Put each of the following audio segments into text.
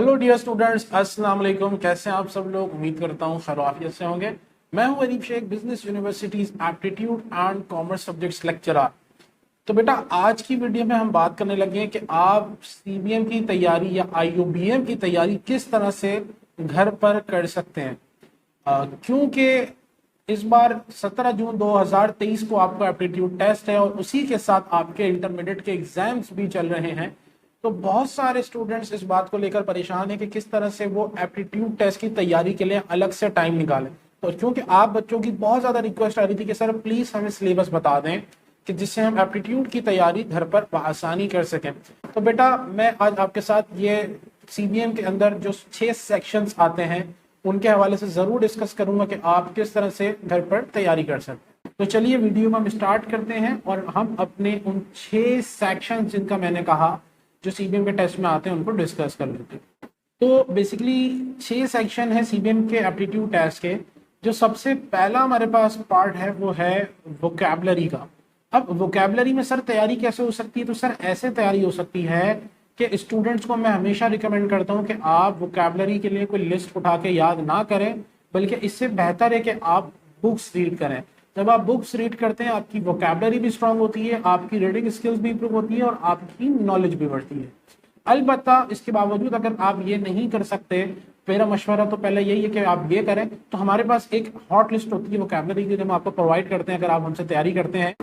Hello dear students, अस्सलाम वालेकुम। कैसे हैं आप सब लोग? उम्मीद करता हूँ खैर आफियत से होंगे। मैं हूं Areeb Shaikh, business universities aptitude and commerce subjects lecturer. तो बेटा, आज की वीडियो में हम बात करने लगे हैं कि आप सीबीएम की तैयारी या आईयूबीएम की तैयारी किस तरह से घर पर कर सकते हैं। क्योंकि इस बार 17 जून 2023 को आपका एप्टीट्यूड टेस्ट है और उसी के साथ आपके इंटरमीडिएट के एग्जाम्स भी चल रहे हैं। तो बहुत सारे स्टूडेंट्स इस बात को लेकर परेशान हैं कि किस तरह से वो एप्टीट्यूड टेस्ट की तैयारी के लिए अलग से टाइम निकालें। तो क्योंकि आप बच्चों की बहुत ज्यादा रिक्वेस्ट आ रही थी कि सर प्लीज हमें सिलेबस बता दें कि जिससे हम एप्टीट्यूड की तैयारी घर पर आसानी कर सकें। तो बेटा, मैं आज आपके साथ ये सीबीएम के अंदर जो 6 सेक्शंस आते हैं उनके हवाले से जरूर डिस्कस करूंगा कि आप किस तरह से घर पर तैयारी कर सकते हैं। तो चलिए वीडियो में हम स्टार्ट करते हैं और हम अपने उन 6 सेक्शन जिनका मैंने कहा जो सीबीएम के टेस्ट में आते हैं उनको डिस्कस कर लेते हैं। तो बेसिकली 6 सेक्शन है सीबीएम के एप्टीट्यूड टेस्ट के। जो सबसे पहला हमारे पास पार्ट है वो है वोकैबुलरी का। अब वोकैबुलरी में सर तैयारी कैसे हो सकती है? तो सर ऐसे तैयारी हो सकती है कि स्टूडेंट्स को मैं हमेशा रिकमेंड करता हूं कि आप वोकैबुलरी के लिए कोई लिस्ट उठा के याद ना करें, बल्कि इससे बेहतर है कि आप बुक्स रीड करें। जब आप बुक्स रीड करते हैं आपकी वोकैबुलरी भी स्ट्रांग होती है, आपकी रीडिंग स्किल्स भी इंप्रूव होती है और आपकी नॉलेज भी बढ़ती है। अलबत्ता इसके बावजूद अगर आप ये नहीं कर सकते, मेरा मशवरा तो पहले यही है कि आप ये करें। तो हमारे पास एक हॉट लिस्ट होती है वोकैबुलरी की जो हम आपको प्रोवाइड करते हैं अगर आप हमसे तैयारी करते हैं।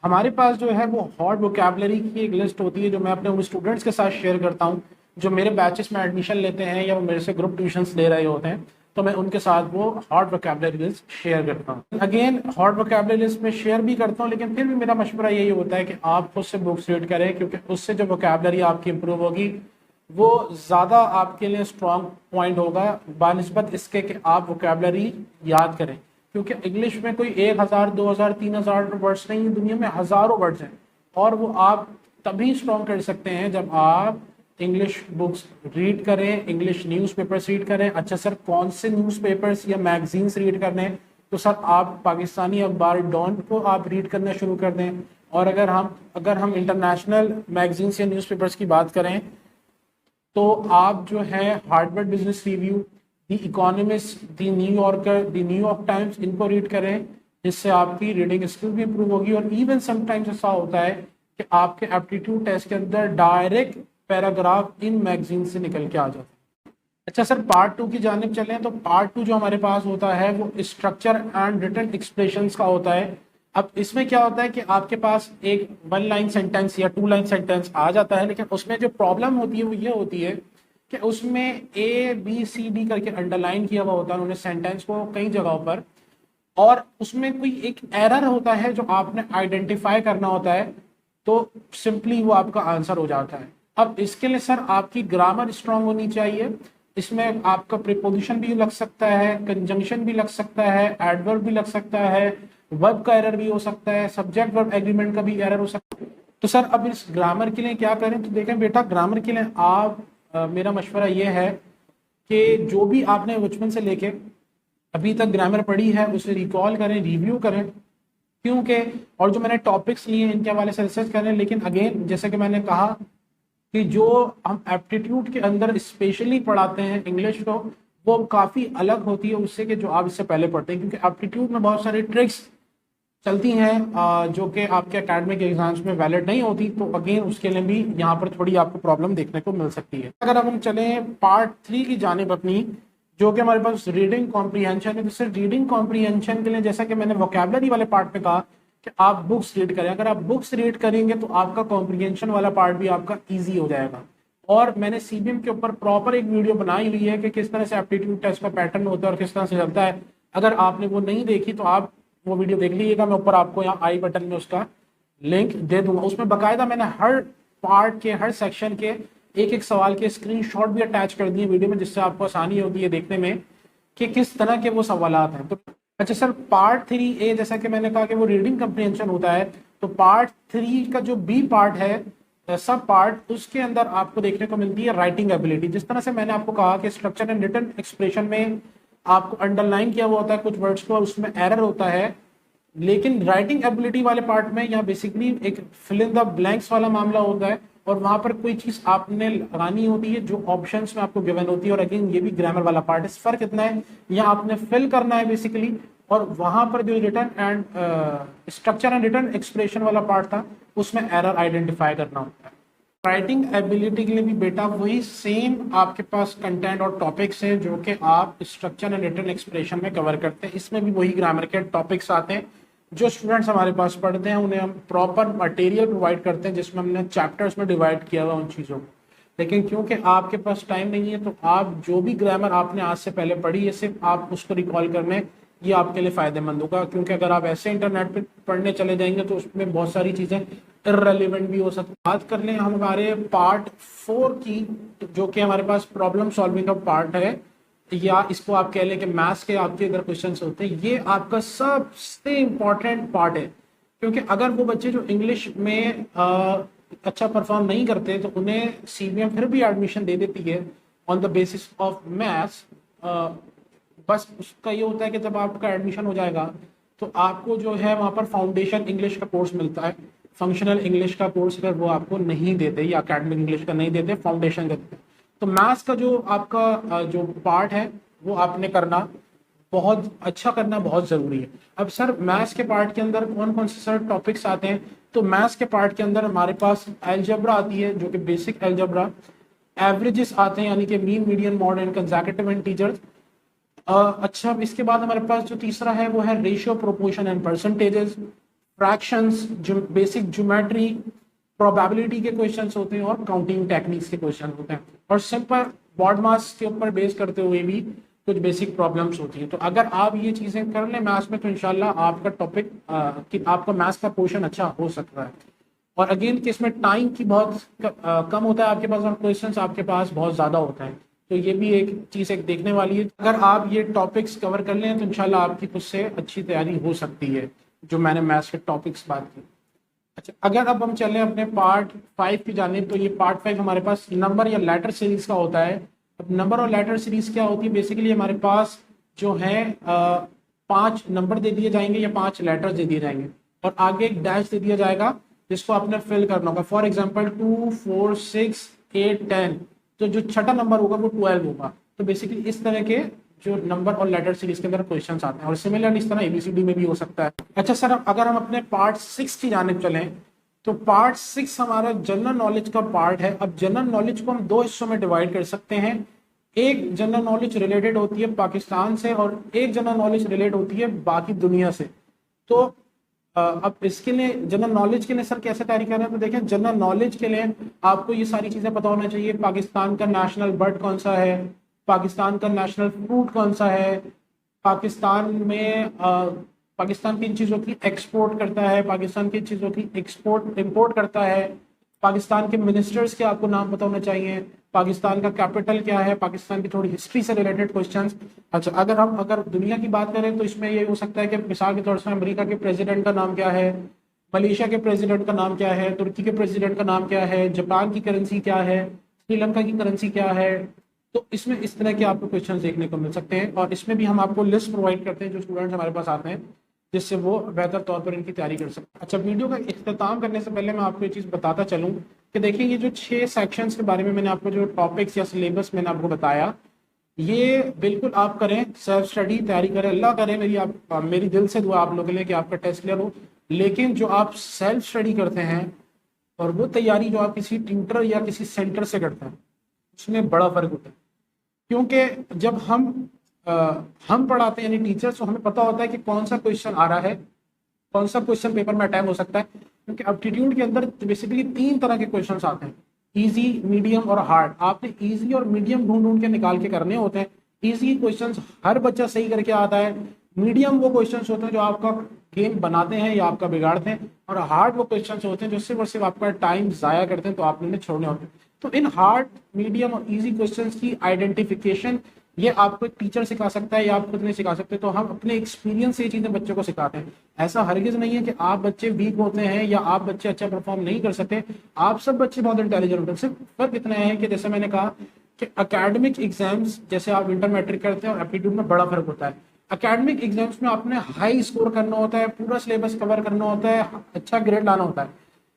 हमारे पास जो है वो हॉट वोकैबुलरी की एक लिस्ट होती है जो मैं अपने उन स्टूडेंट्स के साथ शेयर करता हूँ जो मेरे बैचेस में एडमिशन लेते हैं या वो मेरे से ग्रुप ट्यूशंस ले रहे होते हैं। तो मैं उनके साथ वो हॉट वोकैबुलरी लिस्ट शेयर करता हूँ। अगेन हॉट वोकैबुलरी लिस्ट में शेयर भी करता हूँ, लेकिन फिर भी मेरा मशवरा यही होता है कि आप खुद से बुक्स रीड करें, क्योंकि उससे जो वोकैबुलरी आपकी इंप्रूव होगी वो ज़्यादा आपके लिए स्ट्रॉन्ग पॉइंट होगा बानिस्बत इसके कि आप वोकैबुलरी याद करें। क्योंकि इंग्लिश में कोई 1000, 2000, 3000 वर्ड्स नहीं, दुनिया में हज़ारों वर्ड्स हैं और वो आप तभी स्ट्रॉन्ग कर सकते हैं जब आप इंग्लिश बुक्स रीड करें, इंग्लिश न्यूज़पेपर्स रीड करें। अच्छा सर, कौन से न्यूज़पेपर्स या मैगजीन्स रीड करने? तो सर आप पाकिस्तानी अखबार डॉन को आप रीड करना शुरू कर दें। और अगर हम इंटरनेशनल मैगजीन्स या न्यूज़पेपर्स की बात करें तो आप जो है Harvard business review, the economist, the New Yorker, the New York times, इनको रीड करें, जिससे आपकी रीडिंग स्किल भी इंप्रूव होगी। और इवन समटाइम्स ऐसा होता है कि आपके एप्टीट्यूड टेस्ट के अंदर डायरेक्ट पैराग्राफ इन मैगजीन से निकल के आ जाता है। अच्छा सर, पार्ट 2 की जानिब चलें तो पार्ट 2 जो हमारे पास होता है वो स्ट्रक्चर एंड रिटन एक्सप्रेशंस का होता है। अब इसमें क्या होता है कि आपके पास एक 1 लाइन सेंटेंस या 2 लाइन सेंटेंस आ जाता है, लेकिन उसमें जो प्रॉब्लम होती है वो ये होती है कि उसमें ABCD करके अंडरलाइन किया हुआ होता है उन्होंने सेंटेंस को कई जगहों पर, और उसमें कोई एक एरर होता है जो आपने आइडेंटिफाई करना होता है, तो सिंपली वो आपका आंसर हो जाता है। अब इसके लिए सर आपकी ग्रामर स्ट्रांग होनी चाहिए। इसमें आपका प्रीपोजिशन भी लग सकता है, कंजंक्शन भी लग सकता है, एडवर्ब भी लग सकता है, वर्ब का एरर भी हो सकता है, सब्जेक्ट वर्ब एग्रीमेंट का भी एरर हो सकता है। तो सर अब इस ग्रामर के लिए क्या करें? तो देखें बेटा, ग्रामर के लिए आप मेरा मशवरा ये है कि जो भी आपने बचपन से लेके अभी तक ग्रामर पढ़ी है उसे रिकॉल करें, रिव्यू करें, क्योंकि और जो मैंने टॉपिक्स लिए इनके हवाले से रिसर्च करें। लेकिन अगेन जैसे कि मैंने कहा कि जो हम एप्टीट्यूड के अंदर स्पेशली पढ़ाते हैं इंग्लिश को, वो काफ़ी अलग होती है उससे कि जो आप इससे पहले पढ़ते हैं, क्योंकि एप्टीट्यूड में बहुत सारी ट्रिक्स चलती हैं जो कि आपके एकेडमिक एग्जाम्स में वैलिड नहीं होती। तो अगेन उसके लिए भी यहाँ पर थोड़ी आपको प्रॉब्लम देखने को मिल सकती है। अगर अब हम चलें पार्ट 3 की जानिब अपनी, जो कि हमारे पास रीडिंग कॉम्प्रीहेंशन है, तो सिर्फ रीडिंग कॉम्प्रीहेंशन के लिए जैसा कि मैंने वोकैबुलरी वाले पार्ट में कहा कि आप बुक्स रीड करें। अगर आप बुक्स रीड करेंगे तो आपका कॉम्प्रीहेंशन वाला पार्ट भी आपका ईजी हो जाएगा। और मैंने सीबीएम के ऊपर प्रॉपर एक वीडियो बनाई हुई है कि किस तरह से एप्टीट्यूड टेस्ट का पैटर्न होता है और किस तरह से चलता है। अगर आपने वो नहीं देखी तो आप वो वीडियो देख लीजिएगा, मैं ऊपर आपको यहाँ आई बटन में उसका लिंक दे दूंगा। उसमें बाकायदा मैंने हर पार्ट के, हर सेक्शन के एक एक सवाल के स्क्रीनशॉट भी अटैच कर दिए वीडियो में, जिससे आपको आसानी होगी है देखने में कि किस तरह के वो सवालात हैं। तो अच्छा सर, पार्ट 3A जैसा कि मैंने कहा कि वो रीडिंग कम्प्रीहेंशन होता है, तो पार्ट 3 का जो B पार्ट है, सब पार्ट, उसके अंदर आपको देखने को मिलती है राइटिंग एबिलिटी। जिस तरह से मैंने आपको कहा कि स्ट्रक्चर एंड रिटन एक्सप्रेशन में आपको अंडरलाइन किया हुआ होता है कुछ वर्ड्स को, उसमें एरर होता है, लेकिन राइटिंग एबिलिटी वाले पार्ट में यहाँ बेसिकली एक फिल इन द ब्लैंक्स वाला मामला होता है और वहां पर कोई चीज आपने लगानी होती है जो ऑप्शंस में आपको गिवन होती है। और अगेन ये भी ग्रामर वाला पार्ट है, फर्क इतना है यहाँ आपने फिल करना है बेसिकली, और वहां पर जो return and structure and return expression वाला पार्ट था उसमें एरर आइडेंटिफाई करना होता है। राइटिंग एबिलिटी के लिए भी बेटा वही सेम आपके पास कंटेंट और टॉपिक्स हैं जो कि आप स्ट्रक्चर एंड रिटर्न एक्सप्रेशन में कवर करते हैं। इसमें भी वही ग्रामर के टॉपिक्स आते हैं जो स्टूडेंट्स हमारे पास पढ़ते हैं, उन्हें हम प्रॉपर मटेरियल प्रोवाइड करते हैं जिसमें हमने चैप्टर्स में डिवाइड किया हुआ उन चीज़ों को। लेकिन क्योंकि आपके पास टाइम नहीं है तो आप जो भी ग्रामर आपने आज से पहले पढ़ी है सिर्फ आप उसको रिकॉल करने, ये आपके लिए फायदेमंद होगा। क्योंकि अगर आप ऐसे इंटरनेट पे पढ़ने चले जाएंगे तो उसमें बहुत सारी चीज़ें इररेलेवेंट भी हो सकती है। बात कर लें हम हमारे पार्ट 4 की, जो कि हमारे पास प्रॉब्लम सॉल्विंग का पार्ट है, या इसको आप कह लें कि मैथ्स के आपके अगर क्वेश्चन होते हैं, ये आपका सबसे इम्पॉर्टेंट पार्ट है। क्योंकि अगर वो बच्चे जो इंग्लिश में अच्छा परफॉर्म नहीं करते तो उन्हें सीबीएम फिर भी एडमिशन दे देती है on the basis of maths. बस उसका ये होता है कि जब आपका एडमिशन हो जाएगा तो आपको जो है वहाँ पर फाउंडेशन इंग्लिश का कोर्स मिलता है, फंक्शनल इंग्लिश का कोर्स फिर वो आपको नहीं देते, या अकेडमिक इंग्लिश का नहीं देते, फाउंडेशन का देते। तो मैथ्स का जो आपका जो पार्ट है वो आपने करना बहुत अच्छा करना बहुत ज़रूरी है। अब सर मैथ्स के पार्ट के अंदर कौन कौन से सर टॉपिक्स आते हैं, तो मैथ्स के पार्ट के अंदर हमारे पास एलजेब्रा आती है जो कि बेसिक एलजेब्रा, एवरेजेस आते हैं यानी कि mean median mode and consecutive integers. अच्छा, इसके बाद हमारे पास जो तीसरा है वो है ratio, proportion and percentages, fractions, basic geometry, probability के क्वेश्चंस होते हैं और काउंटिंग टेक्निक्स के क्वेश्चन होते हैं, और सिंपल बॉड मास के ऊपर बेस करते हुए भी कुछ बेसिक प्रॉब्लम्स होती है। तो अगर आप ये चीज़ें कर लें मैथ्स में तो इंशाल्लाह आपका टॉपिक आपका मैथ्स का पोर्शन अच्छा हो सकता है। और अगेन कि इसमें टाइम की बहुत कम होता है आपके पास और क्वेश्चंस आपके पास बहुत ज़्यादा होता है, तो ये भी एक चीज़ एक देखने वाली है। अगर आप ये टॉपिक्स कवर कर लें तो इंशाल्लाह आपकी खुद से अच्छी तैयारी हो सकती है, जो मैंने मैथ्स के टॉपिक्स बात की। अच्छा, अगर अब हम चलें अपने पार्ट 5 की जानिब, तो ये पार्ट 5 हमारे पास नंबर या लेटर सीरीज का होता है। अब नंबर और लेटर सीरीज क्या होती है, बेसिकली हमारे पास जो है 5 नंबर दे दिए जाएंगे या 5 लेटर्स दे दिए जाएंगे और आगे एक डैश दे दिया जाएगा जिसको आपने फिल करना होगा। फॉर एग्जाम्पल 2, 4, 6, 8, 10, तो जो छठा नंबर होगा वो 12 होगा। तो बेसिकली इस तरह के जो नंबर और लेटर सीरीज के अंदर क्वेश्चंस आते हैं, और सिमिलर इस तरह एबीसीडी में भी हो सकता है। अच्छा सर, अगर हम अपने पार्ट 6 की जानिब चलें तो पार्ट 6 हमारा जनरल नॉलेज का पार्ट है। अब जनरल नॉलेज को हम 2 हिस्सों में डिवाइड कर सकते हैं। एक जनरल नॉलेज रिलेटेड होती है पाकिस्तान से और एक जनरल नॉलेज रिलेटेड होती है बाकी दुनिया से। तो अब इसके लिए जनरल नॉलेज के लिए सर कैसे तैयारी कर रहे हैं, तो देखें जनरल नॉलेज के लिए आपको ये सारी चीज़ें पता होना चाहिए। पाकिस्तान का नेशनल बर्ड कौन सा है, पाकिस्तान का नेशनल फ्रूट कौन सा है, पाकिस्तान में पाकिस्तान किन चीज़ों की एक्सपोर्ट करता है, पाकिस्तान किन चीज़ों की एक्सपोर्ट इंपोर्ट करता है, पाकिस्तान के मिनिस्टर्स के आपको नाम पता होना चाहिए, पाकिस्तान का कैपिटल क्या है, पाकिस्तान की थोड़ी हिस्ट्री से रिलेटेड क्वेश्चंस। अच्छा, अगर दुनिया की बात करें तो इसमें ये हो सकता है कि मिसाल के तौर पर अमेरिका के प्रेसिडेंट का नाम क्या है, मलेशिया के प्रेसिडेंट का नाम क्या है, तुर्की के प्रेसिडेंट का नाम क्या है, जापान की करेंसी क्या है, श्रीलंका की करेंसी क्या है। तो इसमें इस तरह के आपको क्वेश्चन देखने को मिल सकते हैं और इसमें भी हम आपको लिस्ट प्रोवाइड करते हैं जो स्टूडेंट्स हमारे पास आते हैं, जिससे वो बेहतर तौर पर इनकी तैयारी कर सकते हैं। अच्छा, वीडियो का इख्तिताम करने से पहले मैं आपको ये चीज़ बताता चलूँ कि देखिए ये जो 6 सेक्शंस के बारे में मैंने आपको जो टॉपिक्स या सिलेबस मैंने आपको बताया, ये बिल्कुल आप करें, सेल्फ स्टडी तैयारी करें। अल्लाह करे मेरी दिल से दुआ आप लोगों के लिए कि आपका टेस्ट क्लियर हो। लेकिन जो आप सेल्फ स्टडी करते हैं और वो तैयारी जो आप किसी ट्यूटर या किसी सेंटर से करते हैं उसमें बड़ा फर्क होता है। क्योंकि जब हम पढ़ाते हैं यानी टीचर्स, तो हमें पता होता है कि कौन सा क्वेश्चन आ रहा है, कौन सा क्वेश्चन पेपर में अटैम्प्ट हो सकता है। क्योंकि एप्टीट्यूड के अंदर बेसिकली 3 तरह के क्वेश्चंस आते हैं, इजी, मीडियम और हार्ड। आपने इजी और मीडियम ढूंढ ढूंढ के निकाल के करने होते हैं। इजी क्वेश्चंस हर बच्चा सही करके आता है, मीडियम वो क्वेश्चंस होते हैं जो आपका गेम बनाते हैं या आपका बिगाड़ते हैं, और हार्ड वो क्वेश्चंस होते हैं जो सिर्फ और सिर्फ आपका टाइम जाया करते हैं, तो आपने छोड़ने होते हैं। तो इन हार्ड, मीडियम और इजी क्वेश्चंस की आइडेंटिफिकेशन ये आपको एक टीचर सिखा सकता है या आप खुद नहीं सिखा सकते। तो हम अपने एक्सपीरियंस से ये चीज़ें बच्चों को सिखाते हैं। ऐसा हरगिज नहीं है कि आप बच्चे वीक होते हैं या आप बच्चे अच्छा परफॉर्म नहीं कर सकते। आप सब बच्चे बहुत इंटेलिजेंट होते हैं। सिर्फ फर्क इतना है कि जैसे मैंने कहा कि अकेडमिक एग्जाम्स जैसे आप इंटर मैट्रिक करते हैं और एप्टीट्यूड में बड़ा फर्क होता है। अकेडमिक एग्जाम्स में आपने हाई स्कोर करना होता है, पूरा सिलेबस कवर करना होता है, अच्छा ग्रेड लाना होता है।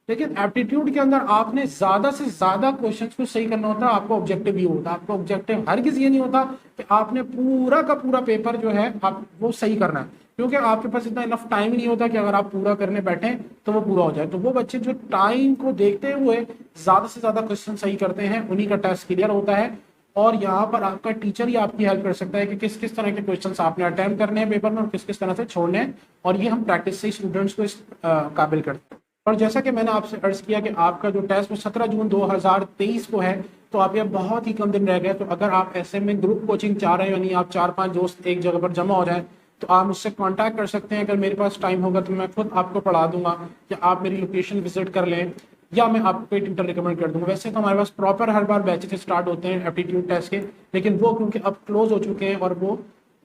लेकिन एप्टीट्यूड के अंदर आपने ज्यादा से ज्यादा क्वेश्चंस को सही करना होता है, आपका ऑब्जेक्टिव ये होता है। आपका ऑब्जेक्टिव हरगिज ये नहीं होता कि आपने पूरा का पूरा पेपर जो है आप वो सही करना है, क्योंकि आपके पास इतना इनफ टाइम ही नहीं होता कि अगर आप पूरा करने बैठे तो वो पूरा हो जाए। तो वो बच्चे जो टाइम को देखते हुए ज्यादा से ज्यादा क्वेश्चन सही करते हैं उन्हीं का टेस्ट क्लियर होता है। और यहाँ पर आपका टीचर ही आपकी हेल्प कर सकता है कि किस किस तरह के क्वेश्चंस आपने अटेम्प्ट करने हैं पेपर में और किस किस तरह से छोड़ने हैं, और ये हम प्रैक्टिस से स्टूडेंट्स को इस काबिल करते हैं। और जैसा कि मैंने आपसे अर्ज किया कि आपका जो टेस्ट वो 17 जून 2023 को है, तो आप ये बहुत ही कम दिन रह गए। तो अगर आप ऐसे में ग्रुप कोचिंग चाह रहे हो, यानी आप 4-5 दोस्त एक जगह पर जमा हो जाए, तो आप मुझसे कांटेक्ट कर सकते हैं। अगर मेरे पास टाइम होगा तो मैं खुद आपको पढ़ा दूंगा, या आप मेरी लोकेशन विजिट कर लें, या मैं आपको कोई ट्यूटर रिकमेंड कर दूंगा। वैसे तो हमारे पास प्रॉपर हर बार बैचेस स्टार्ट होते हैं एप्टीट्यूड टेस्ट के, लेकिन वो क्योंकि अब क्लोज हो चुके हैं और वो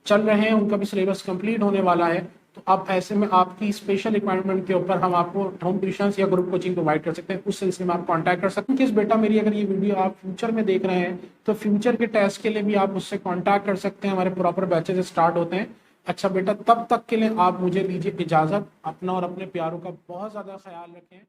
चल रहे हैं, उनका भी सिलेबस कंप्लीट होने वाला है, तो अब ऐसे में आपकी स्पेशल रिक्वायरमेंट के ऊपर हम आपको होम ट्यूशन या ग्रुप कोचिंग प्रोवाइड कर सकते हैं। उस सिलसिले में आप कांटेक्ट कर सकते हैं। किस बेटा मेरी अगर ये वीडियो आप फ्यूचर में देख रहे हैं तो फ्यूचर के टेस्ट के लिए भी आप मुझसे कांटेक्ट कर सकते हैं, हमारे प्रॉपर बैचेस स्टार्ट होते हैं। अच्छा बेटा, तब तक के लिए आप मुझे दीजिए इजाजत। अपना और अपने प्यारों का बहुत ज्यादा ख्याल रखें।